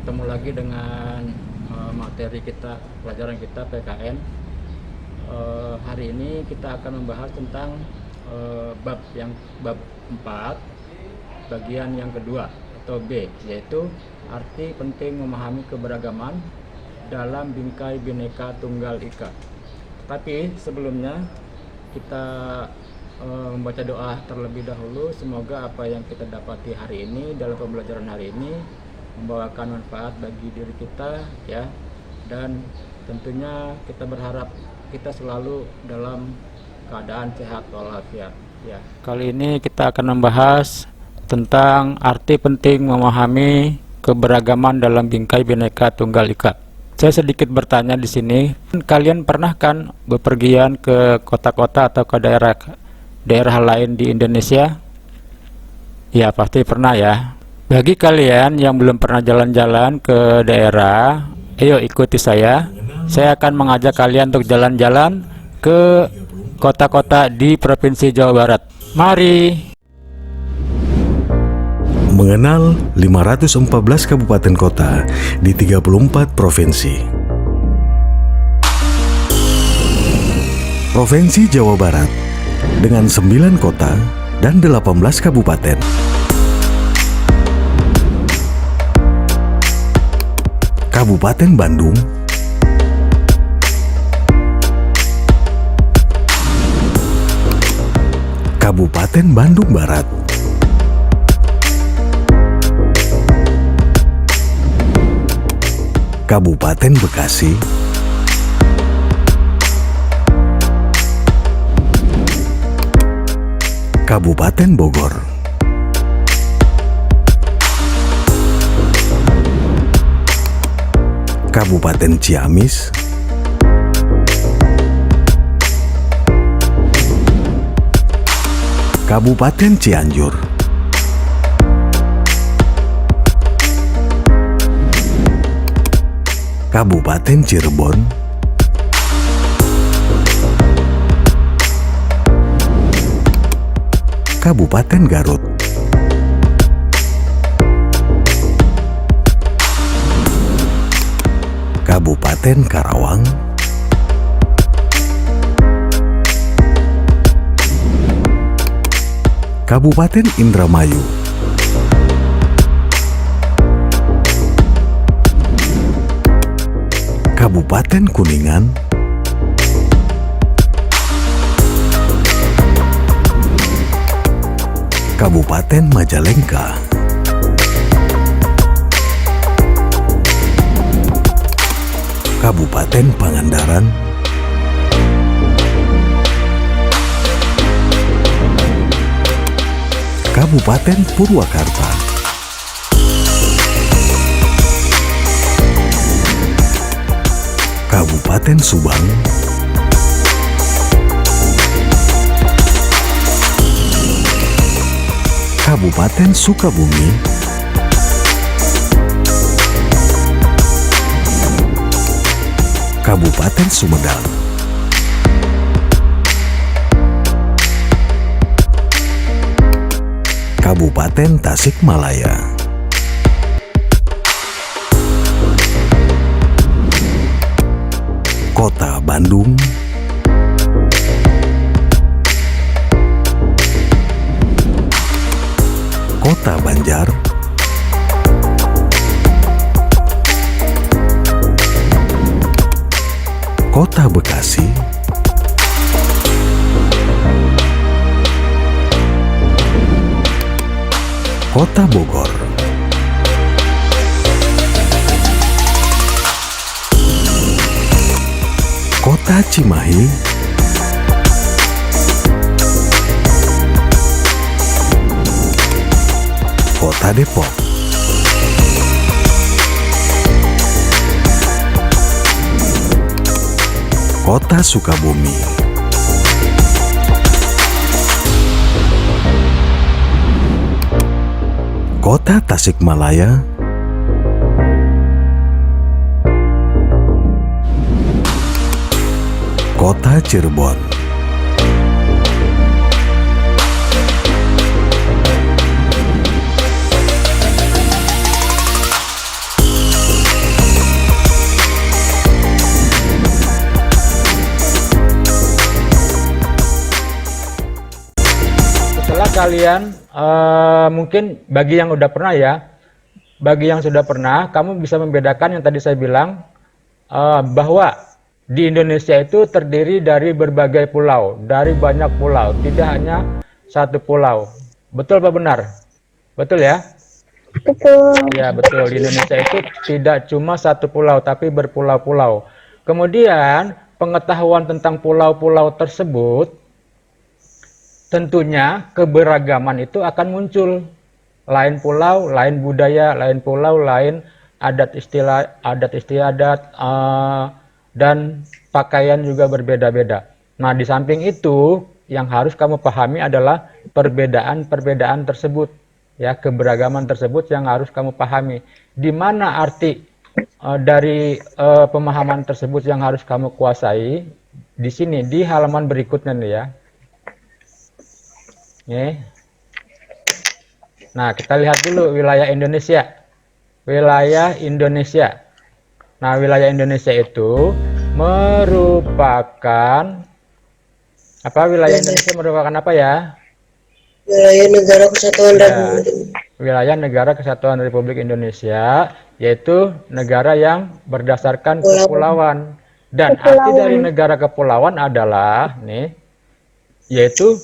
Ketemu lagi dengan materi kita, pelajaran kita PKN. Hari ini kita akan membahas tentang bab 4 bagian yang kedua atau B, yaitu arti penting memahami keberagaman dalam bingkai Bhinneka Tunggal Ika. Tapi sebelumnya kita membaca doa terlebih dahulu. Semoga apa yang kita dapati hari ini dalam pembelajaran hari ini membawakan manfaat bagi diri kita, ya, dan tentunya kita berharap kita selalu dalam keadaan sehat walafiat, ya. Kali ini kita akan membahas tentang arti penting memahami keberagaman dalam bingkai Bhinneka Tunggal Ika. Saya sedikit bertanya di sini, kalian pernah kan bepergian ke kota-kota atau ke daerah lain di Indonesia? Ya, pasti pernah ya. Bagi kalian yang belum pernah jalan-jalan ke daerah, ayo ikuti saya. Saya akan mengajak kalian untuk jalan-jalan ke kota-kota di Provinsi Jawa Barat. Mari. Mengenal 514 kabupaten kota di 34 provinsi. Provinsi Jawa Barat dengan 9 kota dan 18 kabupaten. Kabupaten Bandung, Kabupaten Bandung Barat, Kabupaten Bekasi, Kabupaten Bogor, Kabupaten Ciamis, Kabupaten Cianjur, Kabupaten Cirebon, Kabupaten Garut, Kabupaten Karawang, Kabupaten Indramayu, Kabupaten Kuningan, Kabupaten Majalengka, Kabupaten Pangandaran, Kabupaten Purwakarta, Kabupaten Subang, Kabupaten Sukabumi, Kabupaten Sumedang, Kabupaten Tasikmalaya, Kota Bandung, Kota Banjar, Kota Bekasi, Kota Bogor, Kota Cimahi, Kota Depok, Kota Sukabumi, Kota Tasikmalaya, Kota Cirebon, sekalian, mungkin bagi yang udah pernah ya, bagi yang sudah pernah, kamu bisa membedakan yang tadi saya bilang bahwa di Indonesia itu terdiri dari berbagai pulau, dari banyak pulau, tidak hanya satu pulau. Betul apa benar? Betul ya? Betul. Ya, betul. Di Indonesia itu tidak cuma satu pulau, tapi berpulau-pulau. Kemudian, pengetahuan tentang pulau-pulau tersebut, tentunya keberagaman itu akan muncul. Lain pulau, lain budaya, lain pulau, lain adat istiadat, dan pakaian juga berbeda-beda. Nah, di samping itu, yang harus kamu pahami adalah perbedaan-perbedaan tersebut. Ya, keberagaman tersebut yang harus kamu pahami. Di mana arti dari pemahaman tersebut yang harus kamu kuasai? Di sini, di halaman berikutnya nih ya. Nih. Nah, kita lihat dulu wilayah Indonesia. Wilayah Indonesia. Nah, wilayah Indonesia itu merupakan apa? Wilayah Indonesia merupakan apa ya? Wilayah Negara Kesatuan Ya, Republik. wilayah Negara Kesatuan Republik Indonesia, yaitu negara yang berdasarkan kepulauan. Dan arti dari negara kepulauan adalah nih, yaitu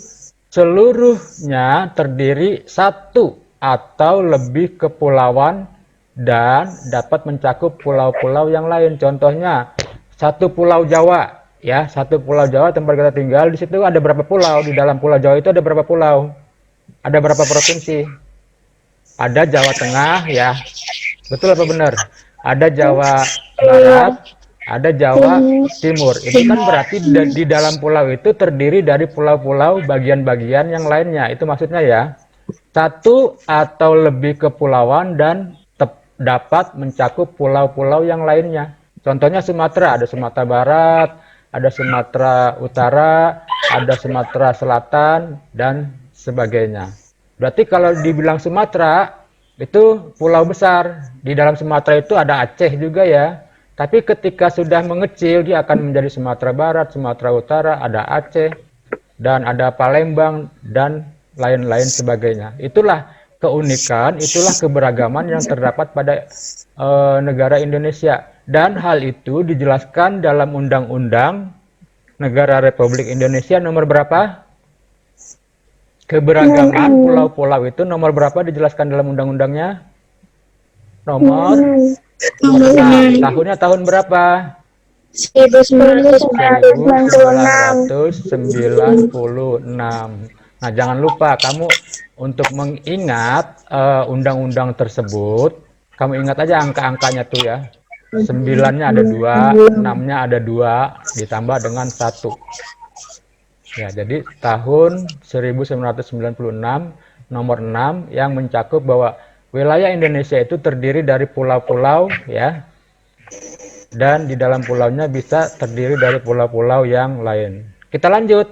seluruhnya terdiri satu atau lebih kepulauan dan dapat mencakup pulau-pulau yang lain. Contohnya, satu pulau Jawa, ya, satu pulau Jawa tempat kita tinggal, di situ ada berapa pulau? Di dalam pulau Jawa itu ada berapa pulau? Ada berapa provinsi? Ada Jawa Tengah, ya. Betul apa benar? Ada Jawa Barat, ada Jawa Timur. Itu kan berarti di dalam pulau itu terdiri dari pulau-pulau bagian-bagian yang lainnya. Itu maksudnya ya. Satu atau lebih kepulauan dan dapat mencakup pulau-pulau yang lainnya. Contohnya Sumatera, ada Sumatera Barat, ada Sumatera Utara, ada Sumatera Selatan, dan sebagainya. Berarti kalau dibilang Sumatera, itu pulau besar. Di dalam Sumatera itu ada Aceh juga ya. Tapi ketika sudah mengecil, dia akan menjadi Sumatera Barat, Sumatera Utara, ada Aceh, dan ada Palembang, dan lain-lain sebagainya. Itulah keunikan, itulah keberagaman yang terdapat pada negara Indonesia. Dan hal itu dijelaskan dalam Undang-Undang Negara Republik Indonesia nomor berapa? Keberagaman pulau-pulau itu nomor berapa dijelaskan dalam undang-undangnya? Nomor 6. Tahunnya tahun berapa? 1996. Nah, jangan lupa kamu untuk mengingat undang-undang tersebut, kamu ingat aja angka-angkanya tuh ya. 9-nya ada 2, 6-nya ada 2, ditambah dengan 1. Ya, jadi tahun 1996 nomor 6 yang mencakup bahwa wilayah Indonesia itu terdiri dari pulau-pulau ya. Dan di dalam pulaunya bisa terdiri dari pulau-pulau yang lain. Kita lanjut.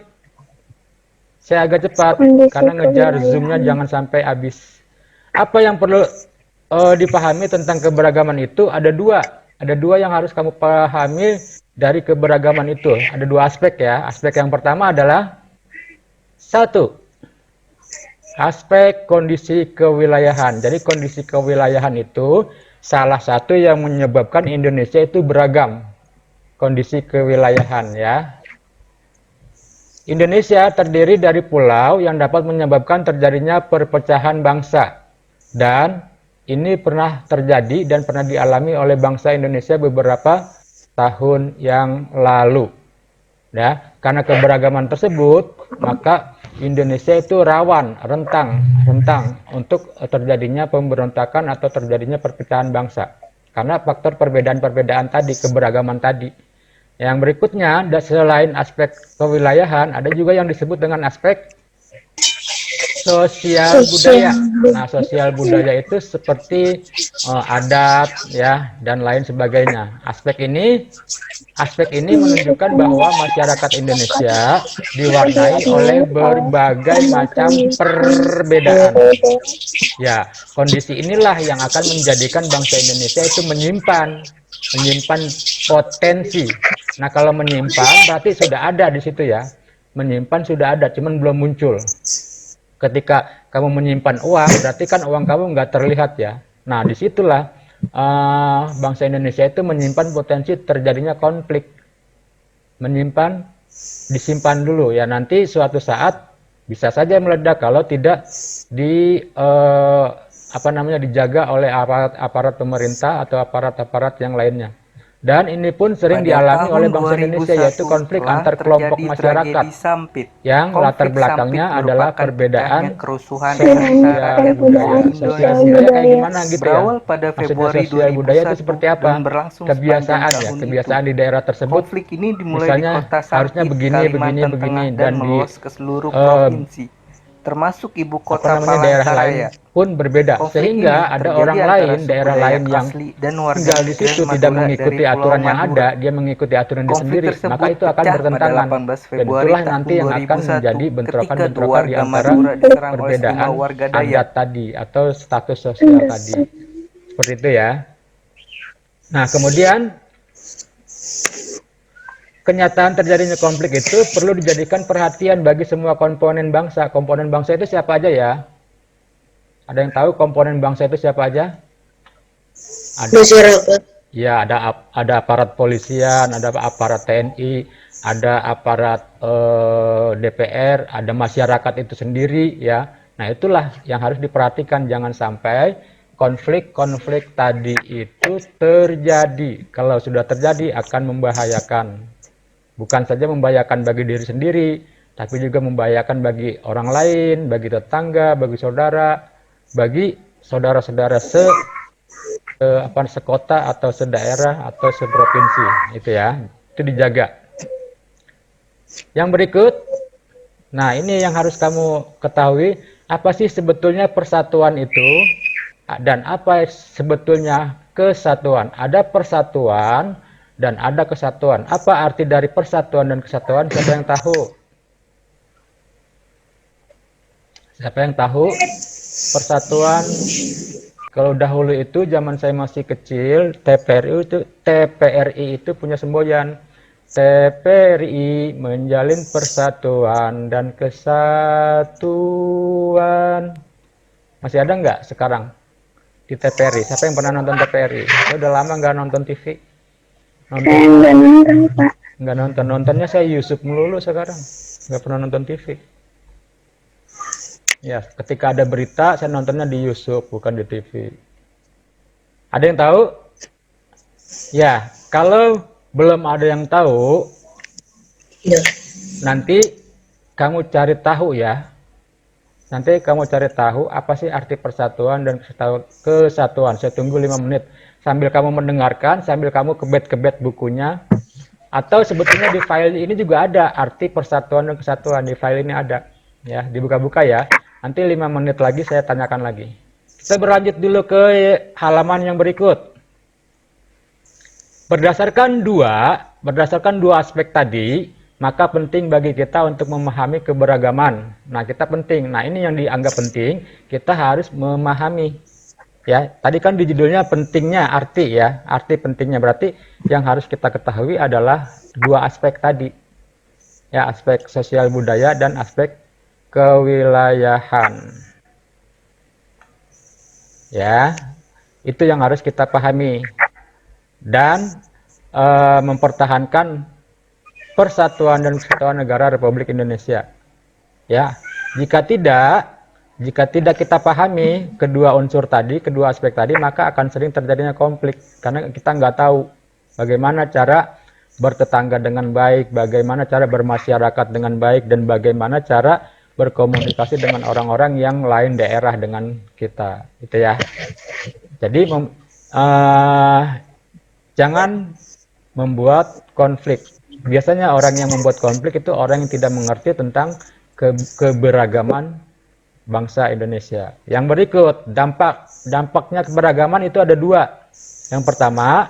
Saya agak cepat karena ngejar zoomnya jangan sampai habis. Apa yang perlu dipahami tentang keberagaman itu ada dua. Ada dua yang harus kamu pahami dari keberagaman itu. Ada dua aspek ya. Aspek yang pertama adalah satu, aspek kondisi kewilayahan. Jadi kondisi kewilayahan itu salah satu yang menyebabkan Indonesia itu beragam. Kondisi kewilayahan ya. Indonesia terdiri dari pulau yang dapat menyebabkan terjadinya perpecahan bangsa. Dan ini pernah terjadi dan pernah dialami oleh bangsa Indonesia beberapa tahun yang lalu. Ya, karena keberagaman tersebut, maka Indonesia itu rentang untuk terjadinya pemberontakan atau terjadinya perpecahan bangsa. Karena faktor perbedaan-perbedaan tadi, keberagaman tadi. Yang berikutnya, selain aspek kewilayahan, ada juga yang disebut dengan aspek sosial budaya. Nah, sosial budaya itu seperti adat ya dan lain sebagainya. Aspek ini menunjukkan bahwa masyarakat Indonesia diwarnai oleh berbagai macam perbedaan. Ya, kondisi inilah yang akan menjadikan bangsa Indonesia itu menyimpan potensi. Nah, kalau menyimpan berarti sudah ada di situ ya. Menyimpan sudah ada, cuman belum muncul. Ketika kamu menyimpan uang, berarti kan uang kamu nggak terlihat ya. Nah, disitulah bangsa Indonesia itu menyimpan potensi terjadinya konflik. Menyimpan, disimpan dulu ya, nanti suatu saat bisa saja meledak kalau tidak dijaga oleh aparat pemerintah atau aparat yang lainnya. Dan ini pun sering dialami oleh bangsa Indonesia, yaitu konflik antar kelompok masyarakat yang latar belakangnya adalah perbedaan sosial budaya kayak gimana gitu ya. Berawal pada Februari sosial budaya itu 2001 seperti apa? dan berlangsung Kebiasaan sepanjang ya, tahun kebiasaan itu. di daerah tersebut. Konflik ini dimulai Misalnya di kota harusnya Sampit, begini Kalimantan Tengah, dan meluas ke seluruh provinsi, termasuk ibu kota daerah lain Palangkaraya. pun berbeda, Konflik sehingga ini ada terjadi orang antara lain, suku daerah Dayak lain yang asli dan warga tinggal di migran situ tidak Madura mengikuti dari Pulau aturan yang Madura. ada, dia mengikuti aturan di Konflik sendiri, tersebut maka itu akan pecah pada bertentangan. 18 Dan Februari itulah tahun nanti yang akan 2001 menjadi ketika bentrokan-bentrokan dua di warga antara Madura diserang oleh perbedaan sejumlah warga Dayak. adat tadi atau status sosial tadi. Seperti itu ya. Nah, kemudian kenyataan terjadinya konflik itu perlu dijadikan perhatian bagi semua komponen bangsa. Komponen bangsa itu siapa aja ya? Ada yang tahu komponen bangsa itu siapa aja? Masyarakat. Ya, ada aparat polisian, ada aparat TNI, ada aparat DPR, ada masyarakat itu sendiri ya. Nah, itulah yang harus diperhatikan, jangan sampai konflik-konflik tadi itu terjadi. Kalau sudah terjadi akan membahayakan. Bukan saja membahayakan bagi diri sendiri, tapi juga membahayakan bagi orang lain, bagi tetangga, bagi saudara, bagi saudara-saudara sekota atau sedaerah atau seprovinsi, itu ya. Itu dijaga. Yang berikut, nah ini yang harus kamu ketahui, apa sih sebetulnya persatuan itu dan apa sebetulnya kesatuan. Ada persatuan dan ada kesatuan. Apa arti dari persatuan dan kesatuan? Siapa yang tahu? Siapa yang tahu? Persatuan, kalau dahulu itu zaman saya masih kecil, TPRI itu punya semboyan. TPRI menjalin persatuan dan kesatuan. Masih ada nggak sekarang di TPRI? Siapa yang pernah nonton TPRI? Saya udah lama nggak nonton TV. Nggak nonton, Pak. Nggak nonton. Nontonnya saya YouTube melulu sekarang. Nggak pernah nonton TV. Ya, ketika ada berita, saya nontonnya di YouTube, bukan di TV. Ada yang tahu? Ya, kalau belum ada yang tahu, Ya. nanti kamu cari tahu ya. Nanti kamu cari tahu apa sih arti persatuan dan kesatuan. Saya tunggu 5 menit. Sambil kamu mendengarkan, sambil kamu kebet-kebet bukunya. Atau sebetulnya di file ini juga ada arti persatuan dan kesatuan. Di file ini ada. Ya, dibuka-buka ya. Nanti 5 menit lagi saya tanyakan lagi. Kita berlanjut dulu ke halaman yang berikut. Berdasarkan dua aspek tadi, maka penting bagi kita untuk memahami keberagaman. Nah, kita penting. Nah, ini yang dianggap penting, kita harus memahami. Ya, tadi kan di judulnya pentingnya arti ya, arti pentingnya berarti yang harus kita ketahui adalah dua aspek tadi. Ya, aspek sosial budaya dan aspek kewilayahan. Ya, itu yang harus kita pahami. Dan mempertahankan persatuan dan kesatuan negara Republik Indonesia. Ya, jika tidak kita pahami kedua unsur tadi, kedua aspek tadi, maka akan sering terjadinya konflik karena kita nggak tahu bagaimana cara bertetangga dengan baik, bagaimana cara bermasyarakat dengan baik, dan bagaimana cara berkomunikasi dengan orang-orang yang lain daerah dengan kita, itu ya. Jadi jangan membuat konflik. Biasanya orang yang membuat konflik itu orang yang tidak mengerti tentang keberagaman bangsa Indonesia. Yang berikut, dampaknya keberagaman itu ada dua. Yang pertama,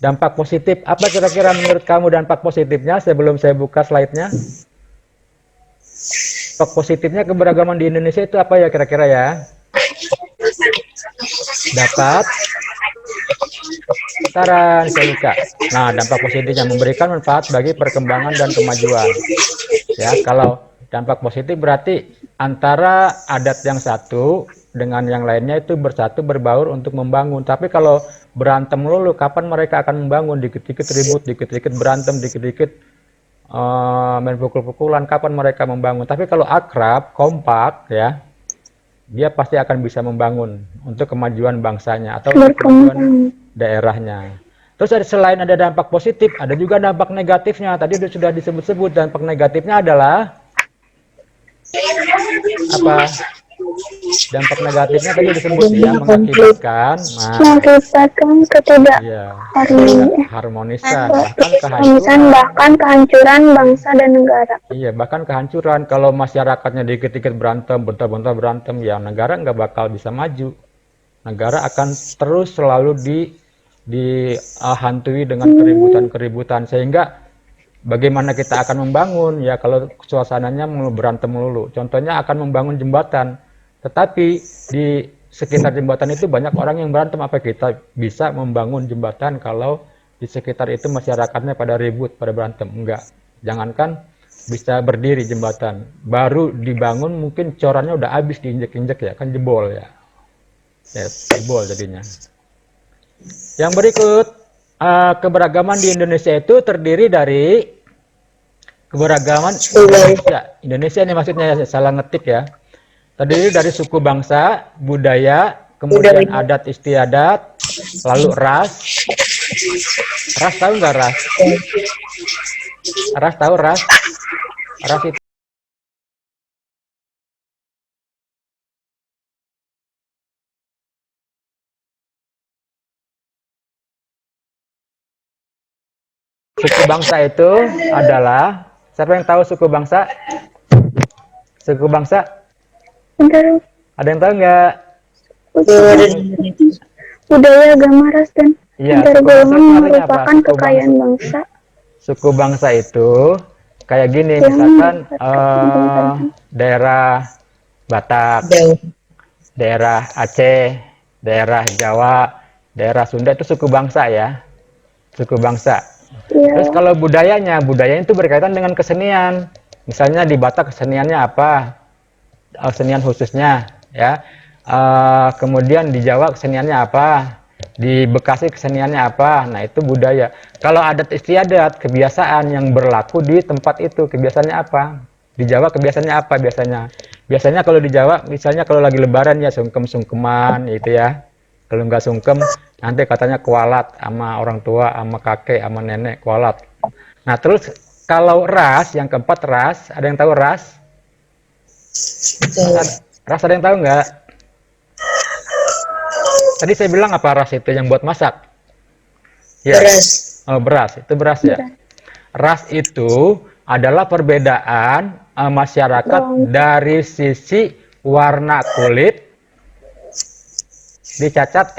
dampak positif. Apa kira-kira menurut kamu dampak positifnya sebelum saya buka slide-nya? Dampak positifnya keberagaman di Indonesia itu apa ya kira-kira ya? Dapat saran saya buka. Nah, dampak positifnya memberikan manfaat bagi perkembangan dan kemajuan. Ya, kalau Dampak positif berarti antara adat yang satu dengan yang lainnya itu bersatu berbaur untuk membangun. Tapi kalau berantem lulu, kapan mereka akan membangun? Dikit-dikit ribut, dikit-dikit berantem, dikit-dikit main pukul-pukulan, kapan mereka membangun? Tapi kalau akrab, kompak, ya, dia pasti akan bisa membangun untuk kemajuan bangsanya atau untuk kemajuan daerahnya. Terus selain ada dampak positif, ada juga dampak negatifnya. Tadi sudah disebut-sebut, dampak negatifnya adalah apa? Dampak negatifnya tadi disebut ya, mengakibatkan ketidakharmonisan, bahkan kehancuran. Bahkan kehancuran bangsa dan negara. Iya, bahkan kehancuran. Kalau masyarakatnya dikit-dikit berantem, bentar-bentar berantem, ya negara nggak bakal bisa maju. Negara akan terus selalu dihantui dengan keributan-keributan, sehingga bagaimana kita akan membangun ya kalau suasananya berantem melulu. Contohnya akan membangun jembatan, tetapi di sekitar jembatan itu banyak orang yang berantem. Apa kita bisa membangun jembatan kalau di sekitar itu masyarakatnya pada ribut, pada berantem? Enggak. Jangankan bisa berdiri jembatan, baru dibangun mungkin corannya udah habis diinjek-injek ya, kan jebol ya. Ya, jebol jadinya. Yang berikut, keberagaman di Indonesia itu terdiri dari keberagaman Indonesia. Indonesia ini maksudnya salah ngetik ya. Terdiri dari suku bangsa, budaya, kemudian adat istiadat, lalu ras. Ras tahu nggak ras? Ras tahu ras? Ras itu suku bangsa itu adalah, siapa yang tahu suku bangsa? Suku bangsa? Ada yang tahu nggak? Budaya, agama, ras, dan antar golongan merupakan kekayaan bangsa. Suku bangsa itu kayak gini, misalkan daerah Batak, daerah Aceh, daerah Jawa, daerah Sunda itu suku bangsa ya, suku bangsa. Terus kalau budayanya itu berkaitan dengan kesenian. Misalnya di Batak keseniannya apa? Kesenian khususnya ya. Kemudian di Jawa keseniannya apa? Di Bekasi keseniannya apa? Nah, itu budaya. Kalau adat istiadat, kebiasaan yang berlaku di tempat itu, kebiasaannya apa? Di Jawa kebiasaannya apa biasanya? Biasanya kalau di Jawa, misalnya kalau lagi lebaran ya sungkem-sungkeman gitu ya. Kalau nggak sungkem, nanti katanya kualat sama orang tua, sama kakek, sama nenek, kualat. Nah, terus kalau ras, yang keempat ras, ada yang tahu ras? Ras ada yang tahu nggak? Tadi saya bilang apa ras itu yang buat masak? Ya. Beras. Oh, beras. Itu beras ya. Ras itu adalah perbedaan masyarakat dari sisi warna kulit, dicatat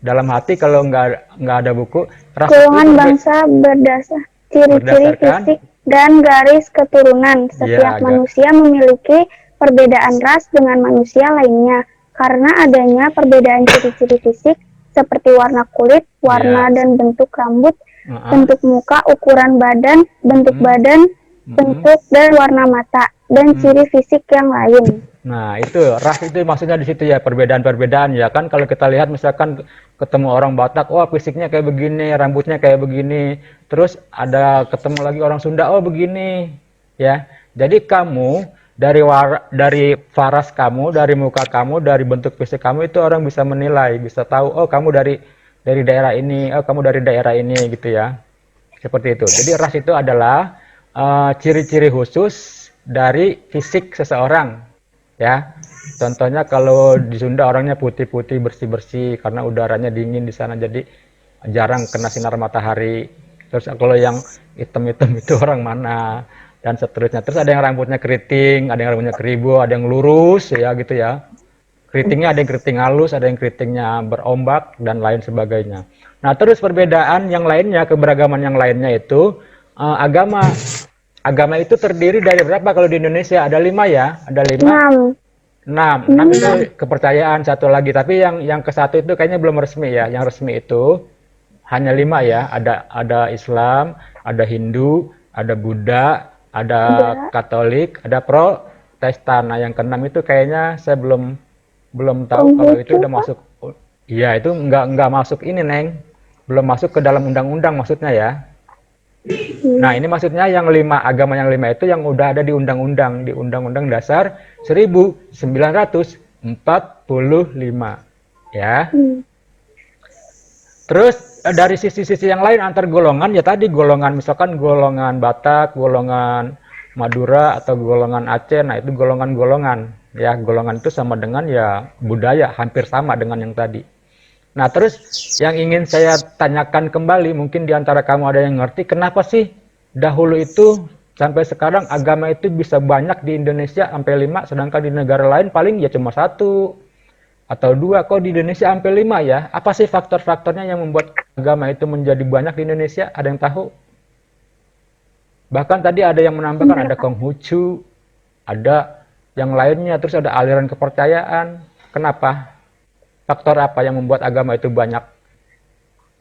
dalam hati kalau nggak ada buku. Golongan bangsa berdasar ciri-ciri fisik dan garis keturunan. Setiap manusia memiliki perbedaan ras dengan manusia lainnya karena adanya perbedaan ciri-ciri fisik seperti warna kulit, warna dan bentuk rambut, bentuk muka, ukuran badan, bentuk badan, bentuk dan warna mata, dan ciri fisik yang lain. Nah, itu ras itu maksudnya di situ ya, perbedaan-perbedaan ya kan. Kalau kita lihat misalkan ketemu orang Batak, wah fisiknya kayak begini, rambutnya kayak begini. Terus ada ketemu lagi orang Sunda, oh begini ya. Jadi kamu dari faras kamu, dari muka kamu, dari bentuk fisik kamu itu orang bisa menilai, bisa tahu oh kamu dari daerah ini, oh kamu dari daerah ini gitu ya. Seperti itu. Jadi ras itu adalah ciri-ciri khusus dari fisik seseorang. Ya, contohnya kalau di Sunda orangnya putih-putih, bersih-bersih karena udaranya dingin di sana, jadi jarang kena sinar matahari. Terus kalau yang hitam-hitam itu orang mana dan seterusnya. Terus ada yang rambutnya keriting, ada yang rambutnya keribu, ada yang lurus ya gitu ya. Keritingnya ada yang keriting halus, ada yang keritingnya berombak dan lain sebagainya. Nah, terus perbedaan yang lainnya, keberagaman yang lainnya itu agama. Agama itu terdiri dari berapa kalau di Indonesia? Ada 5 ya? Ada 5? 6 itu kepercayaan, satu lagi. Tapi yang ke satu itu kayaknya belum resmi ya. Yang resmi itu hanya 5 ya. Ada Islam, ada Hindu, ada Buddha, ada Buddha. Katolik, ada Protestan. Nah, yang keenam itu kayaknya saya belum tahu kalau itu Konghucu, udah Pak. masuk. Iya, itu nggak masuk ini, Neng. Belum masuk ke dalam undang-undang maksudnya ya. Nah, ini maksudnya yang 5 agama yang 5 itu yang udah ada di undang-undang, di Undang-Undang Dasar 1945, ya. Hmm. Terus dari sisi-sisi yang lain antar golongan ya tadi golongan misalkan golongan Batak, golongan Madura atau golongan Aceh, nah itu golongan-golongan ya, golongan itu sama dengan ya budaya, hampir sama dengan yang tadi. Nah, terus yang ingin saya tanyakan kembali, mungkin di antara kamu ada yang ngerti, kenapa sih dahulu itu sampai sekarang agama itu bisa banyak di Indonesia sampai 5, sedangkan di negara lain paling ya cuma 1 atau 2, kok di Indonesia sampai 5 ya? Apa sih faktor-faktornya yang membuat agama itu menjadi banyak di Indonesia? Ada yang tahu? Bahkan tadi ada yang menambahkan ada Konghucu, ada yang lainnya, terus ada aliran kepercayaan. Kenapa? Faktor apa yang membuat agama itu banyak?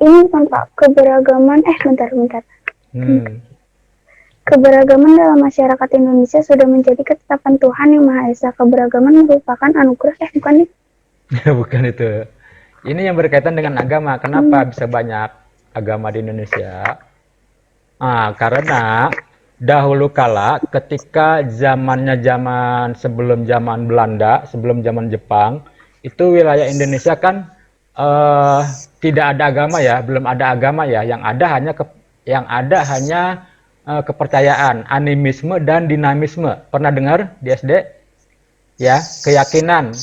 Ini kan Pak, keberagaman, bentar. Keberagaman dalam masyarakat Indonesia sudah menjadi ketetapan Tuhan Yang Maha Esa. Keberagaman merupakan anugerah, bukan nih? Bukan itu. Ini yang berkaitan dengan agama. Kenapa bisa banyak agama di Indonesia? Karena dahulu kala ketika zaman sebelum zaman Belanda, sebelum zaman Jepang, itu wilayah Indonesia kan tidak ada agama ya, belum ada agama ya. Yang ada hanya kepercayaan, animisme dan dinamisme. Pernah dengar di SD? Ya, keyakinan,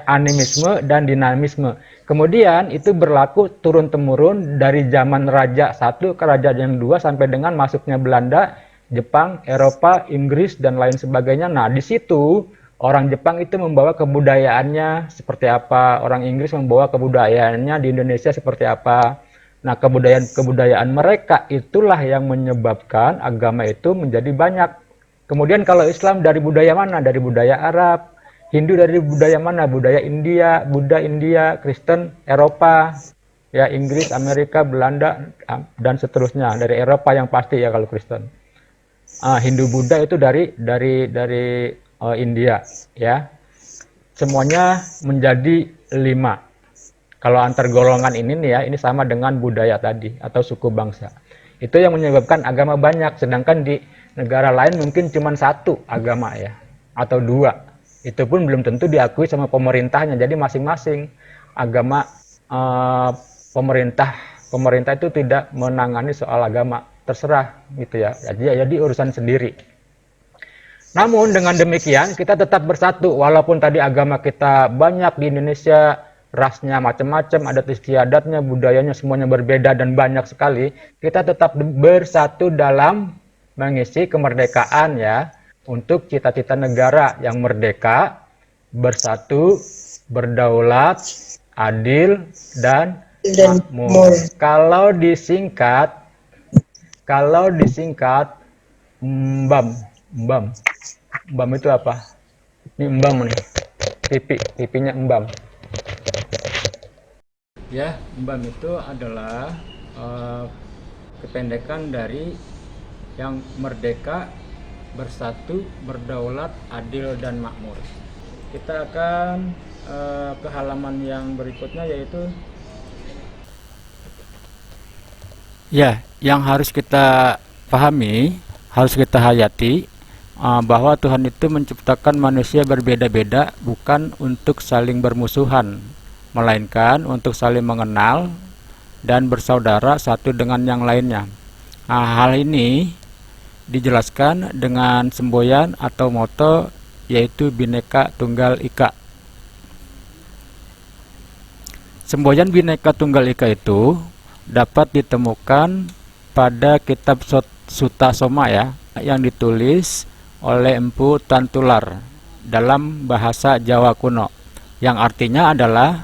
animisme dan dinamisme. Kemudian itu berlaku turun-temurun dari zaman Raja 1 ke Raja yang 2 sampai dengan masuknya Belanda, Jepang, Eropa, Inggris dan lain sebagainya. Nah, di situ orang Jepang itu membawa kebudayaannya seperti apa, orang Inggris membawa kebudayaannya di Indonesia seperti apa. Nah, kebudayaan mereka itulah yang menyebabkan agama itu menjadi banyak. Kemudian kalau Islam dari budaya mana? Dari budaya Arab. Hindu dari budaya mana? Budaya India, Buddha India, Kristen Eropa, ya Inggris, Amerika, Belanda dan seterusnya. Dari Eropa yang pasti ya kalau Kristen. Hindu Buddha itu dari India, ya. Semuanya menjadi 5. Kalau antar golongan ini nih ya, ini sama dengan budaya tadi atau suku bangsa. Itu yang menyebabkan agama banyak, sedangkan di negara lain mungkin cuma 1 agama ya, atau 2. Itu pun belum tentu diakui sama pemerintahnya. Jadi masing-masing agama pemerintah itu tidak menangani soal agama, terserah gitu ya. Jadi urusan sendiri. Namun dengan demikian kita tetap bersatu walaupun tadi agama kita banyak di Indonesia, rasnya macam-macam, adat istiadatnya, budayanya semuanya berbeda dan banyak sekali. Kita tetap bersatu dalam mengisi kemerdekaan ya, untuk cita-cita negara yang merdeka, bersatu, berdaulat, adil dan makmur. Kalau disingkat Mbam itu apa? Ini Mbam nih. Pipinya Mbam. Ya, Mbam itu adalah kependekan dari yang merdeka, bersatu, berdaulat, adil dan makmur. Kita akan ke halaman yang berikutnya yaitu ya, yang harus kita pahami, harus kita hayati bahwa Tuhan itu menciptakan manusia berbeda-beda bukan untuk saling bermusuhan, melainkan untuk saling mengenal dan bersaudara satu dengan yang lainnya. Hal ini dijelaskan dengan semboyan atau moto yaitu Bhinneka Tunggal Ika. Semboyan Bhinneka Tunggal Ika itu dapat ditemukan pada kitab Sutta Soma ya, yang ditulis oleh Empu Tantular dalam bahasa Jawa kuno, yang artinya adalah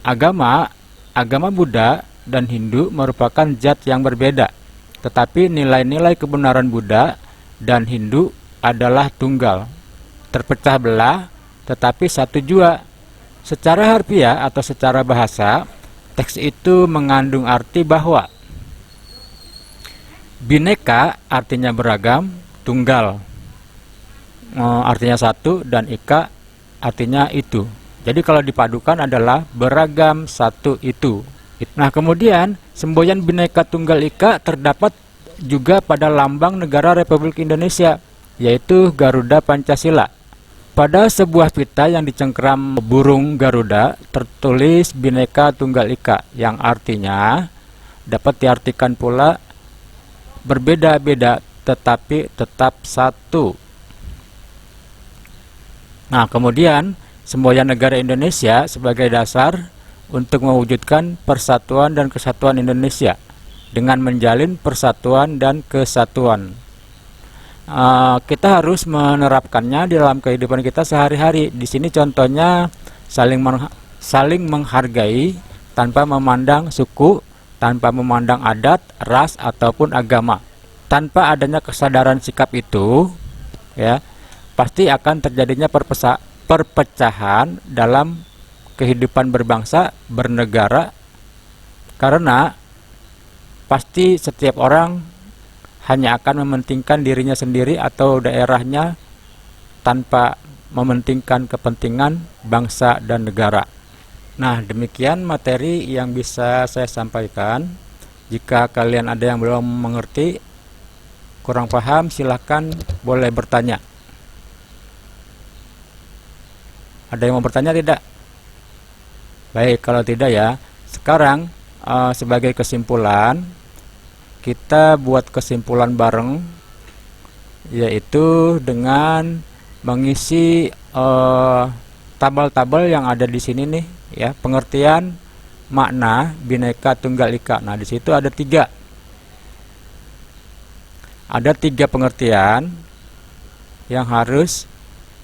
agama Buddha dan Hindu merupakan zat yang berbeda, tetapi nilai-nilai kebenaran Buddha dan Hindu adalah tunggal, terpecah belah tetapi satu jua. Secara harfiah atau secara bahasa, teks itu mengandung arti bahwa Bineka artinya beragam, tunggal artinya satu, dan ika artinya itu. Jadi kalau dipadukan adalah beragam satu itu. Nah, kemudian semboyan Bhinneka Tunggal Ika terdapat juga pada lambang negara Republik Indonesia, yaitu Garuda Pancasila. Pada sebuah pita yang dicengkram burung Garuda tertulis Bhinneka Tunggal Ika, yang artinya dapat diartikan pula berbeda-beda tetapi tetap satu. Nah, kemudian semboyan negara Indonesia sebagai dasar untuk mewujudkan persatuan dan kesatuan Indonesia dengan menjalin persatuan dan kesatuan. Kita harus menerapkannya di dalam kehidupan kita sehari-hari. Di sini contohnya saling menghargai tanpa memandang suku, tanpa memandang adat, ras ataupun agama. Tanpa adanya kesadaran sikap itu, ya, pasti akan terjadinya perpecahan dalam kehidupan berbangsa, bernegara, karena pasti setiap orang hanya akan mementingkan dirinya sendiri atau daerahnya tanpa mementingkan kepentingan bangsa dan negara. Nah, demikian materi yang bisa saya sampaikan. Jika kalian ada yang belum mengerti, kurang paham, silahkan boleh bertanya. Ada yang mau bertanya tidak? Baik, kalau tidak ya, sekarang sebagai kesimpulan, kita buat kesimpulan bareng, yaitu dengan mengisi tabel-tabel yang ada di sini nih, ya, pengertian makna Bhinneka Tunggal Ika. Nah, di situ ada tiga pengertian yang harus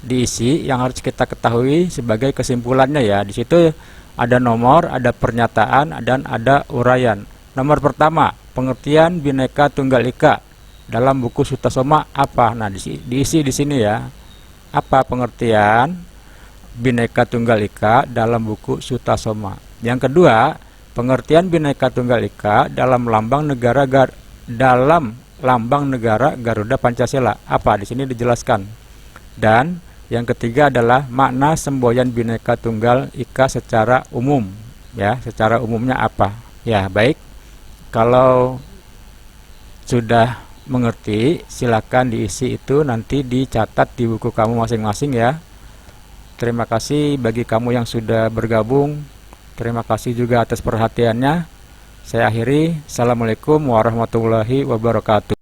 diisi, yang harus kita ketahui sebagai kesimpulannya, ya. Di situ ada nomor, ada pernyataan, dan ada uraian. Nomor pertama, pengertian Bhinneka Tunggal Ika dalam buku Sutasoma apa? Nah, diisi di sini, ya. Apa pengertian Bhinneka Tunggal Ika dalam buku Sutasoma? Yang kedua, pengertian Bhinneka Tunggal Ika dalam lambang negara Garuda Pancasila. Apa? Di sini dijelaskan. Dan yang ketiga adalah makna semboyan Bhinneka Tunggal Ika secara umum, ya, secara umumnya apa? Ya, baik. Kalau sudah mengerti, silakan diisi itu, nanti dicatat di buku kamu masing-masing, ya. Terima kasih bagi kamu yang sudah bergabung. Terima kasih juga atas perhatiannya. Saya akhiri. Assalamualaikum warahmatullahi wabarakatuh.